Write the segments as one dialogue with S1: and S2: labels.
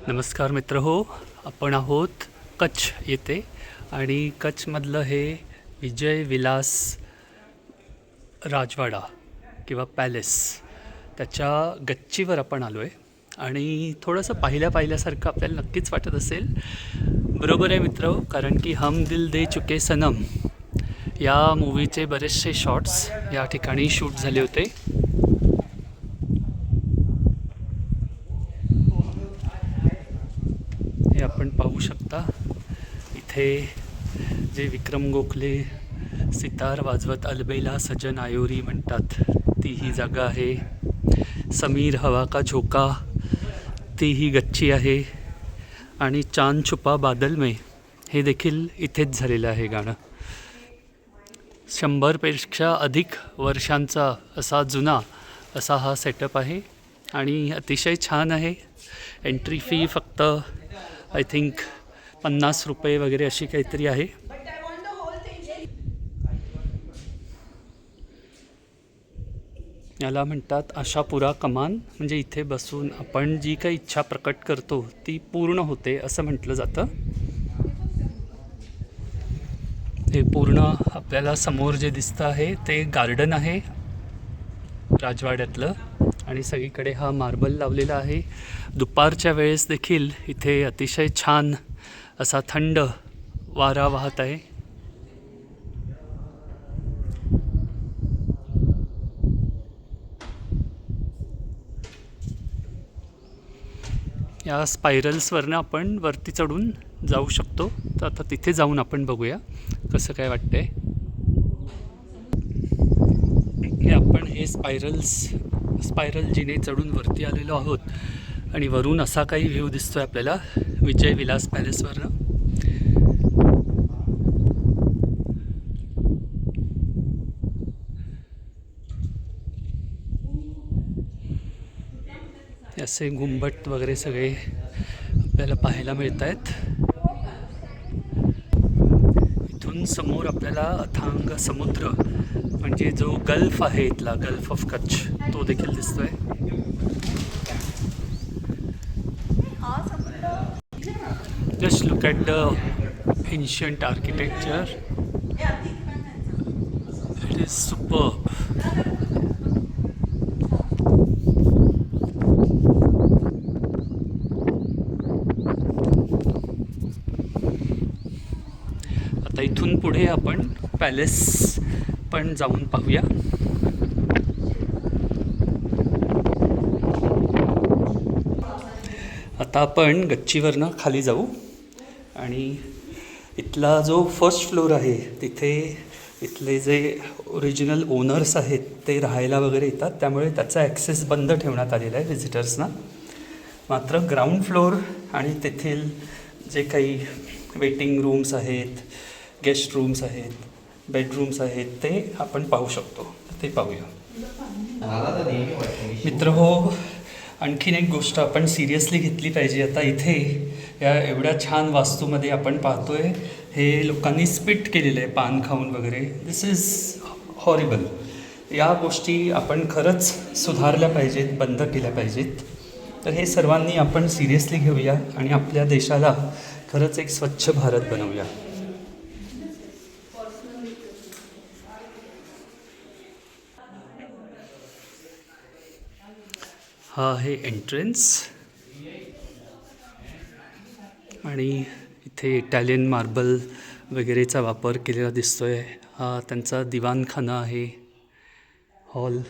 S1: नमस्कार मित्र हो. आपण आहोत कच्छ येथे आणि कच्छमधलं हे विजय विलास राजवाडा किंवा पॅलेस त्याच्या गच्चीवर आपण आलो आहे आणि थोडंसं पाहिल्यासारखं आपल्याला नक्कीच वाटत असेल. बरोबर आहे मित्र, कारण की हम दिल दे चुके सनम या मूवीचे बरेचसे शॉट्स या ठिकाणी शूट झाले होते. हे आपण पाहू शकता. इथे जे विक्रम गोखले सितार वाजवत अलबेला सजन आयोरी म्हणतात ती ही जागा आहे. समीर हवा का झोका ती ही गच्ची आहे आणि चांद छुपा बादल में हे देखील इथेच झालेलं आहे गाणं. 100पेक्षा अधिक वर्षांचा असा जुना असा हा सेटअप आहे आणि अतिशय छान आहे. एंट्री फी फक्त आय थिंक 50 रुपये वगैरे अशी काहीतरी आहे. याला म्हणतात आशापुरा कमान, म्हणजे इथे बसून आपण जी काही इच्छा प्रकट करतो ती पूर्ण होते असं म्हटलं जातं. हे पूर्ण आपल्याला समोर जे दिसतं आहे ते गार्डन आहे राजवाड्यातलं आणि सगळीकडे हा मार्बल लावलेला आहे. दुपारच्या वेळेस देखील इथे अतिशय छान असा थंड वारा वाहत आहे. या स्पायरल्सवरनं आपण वरती चढून जाऊ शकतो. तर आता तिथे जाऊन आपण बघूया कसं काय वाटतंय. हे आपण हे स्पायरल जिने चढून वरती आलेलो आहोत आणि वरून असा काही व्ह्यू दिसतोय आपल्याला विजय विलास पॅलेसवरनं. असे घुंबट वगैरे सगळे आपल्याला पाहायला मिळत आहेत. इथून समोर आपल्याला अथांग समुद्र म्हणजे जो गल्फ आहे इथला गल्फ ऑफ कच्छ तो देखील दिसतोय. Just look at the ancient architecture. It is superb. आता इथून पुढे आपण पॅलेस पण जाऊन पाहूया. आता आपण गच्चीवरनं खाली जाऊ आणि इथला जो फर्स्ट फ्लोअर आहे तिथे इथले जे ओरिजिनल ओनर्स आहेत ते राहायला वगैरे येतात, त्यामुळे त्याचा ॲक्सेस बंद ठेवण्यात आलेला आहे व्हिजिटर्सना. मात्र ग्राउंड फ्लोअर आणि तेथील जे काही वेटिंग रूम्स आहेत, गेस्ट रूम्स आहेत, बेडरूम्स आहेत ते आपण पाहू शकतो. ते पाहूया मित्र हो. आणखीन एक गोष्ट आपण सिरियसली घेतली पाहिजे. आता इथे या एवढ्या छान वास्तूमध्ये आपण पाहतोय हे लोकांनी स्पिट केलेलं आहे पान खाऊन वगैरे. दिस इज हॉरिबल. या गोष्टी आपण खरंच सुधारल्या पाहिजेत, बंद केल्या पाहिजेत. तर हे सर्वांनी आपण सिरियसली घेऊया आणि आपल्या देशाला खरंच एक स्वच्छ भारत बनवूया. हा आहे एंट्रन्स आणि इथे इटालियन मार्बल वगैरेचा वापर केलेला दिसतोय. हा त्यांचा दिवाणखाना आहे, हॉल.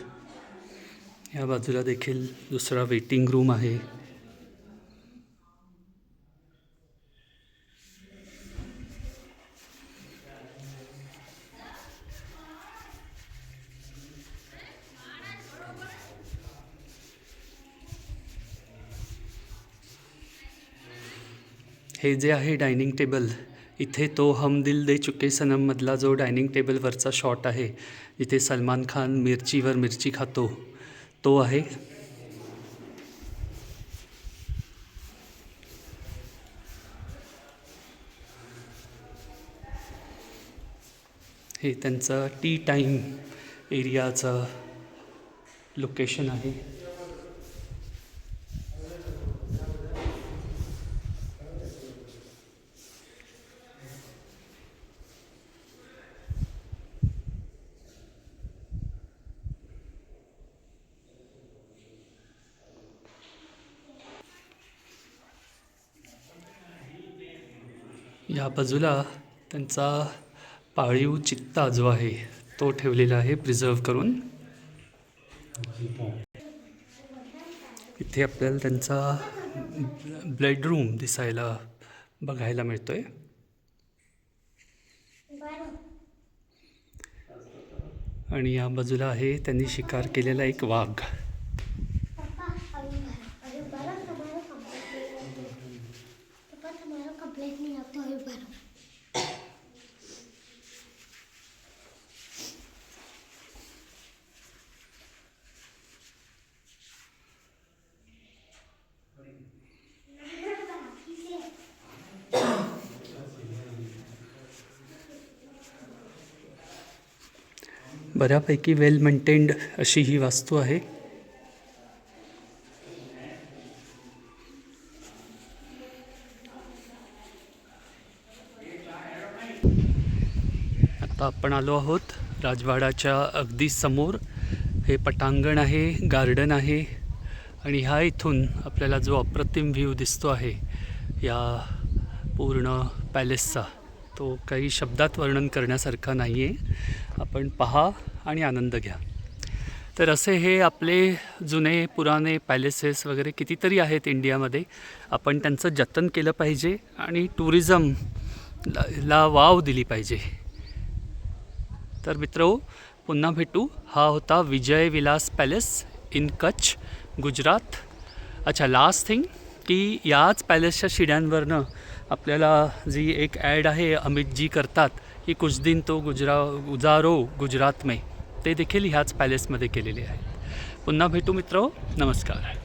S1: या बाजूला देखील दुसरा वेटिंग रूम आहे. हे जे आहे डायनिंग टेबल, इथे तो हम दिल दे चुके सनममधला जो डायनिंग टेबलवरचा शॉट आहे जिथे सलमान खान मिरचीवर मिरची खातो तो आहे. हे त्यांचं टी टाईम एरियाचं लोकेशन आहे. या बाजूला त्यांचा पाळीव चित्ता जो आहे तो ठेवलेला आहे प्रिझर्व करून. इथे आपल्याला त्यांचा बेडरूम दिसायला बघायला मिळतोय. आणि या बाजूला आहे त्यांनी शिकार केलेला एक वाघ. बऱ्यापैकी वेल मेंटेन्ड अशी ही वास्तू आहे. आता आपण आलो आहोत राजवाड्याच्या अगदी समोर. हे पटांगण आहे, गार्डन आहे आणि ह्या इथून आपल्याला जो अप्रतिम व्ह्यू दिसतो आहे या पूर्ण पॅलेसचा, तो काही शब्दात वर्णन करण्यासारखा नाही आहे. आपण पहा आणि आनंद घ्या. तर असे हे आपले जुने पुराणे पॅलेसेस वगैरे कितीतरी आहेत इंडियामध्ये. आपण त्यांचं जतन केलं पाहिजे आणि टुरिझमला वाव दिली पाहिजे. तर मित्रहो, पुन्हा भेटू. हा होता विजय विलास पॅलेस इन कच्छ, गुजरात. अच्छा, लास्ट थिंग की याच पॅलेसच्या शिड्यांवरनं आपल्याला जी एक ॲड आहे अमितजी करतात की कुछ दिन तो गुजारो गुजरात में, ते देखील ह्याच पॅलेसमध्ये केलेले आहे. पुन्हा भेटू मित्रहो. नमस्कार.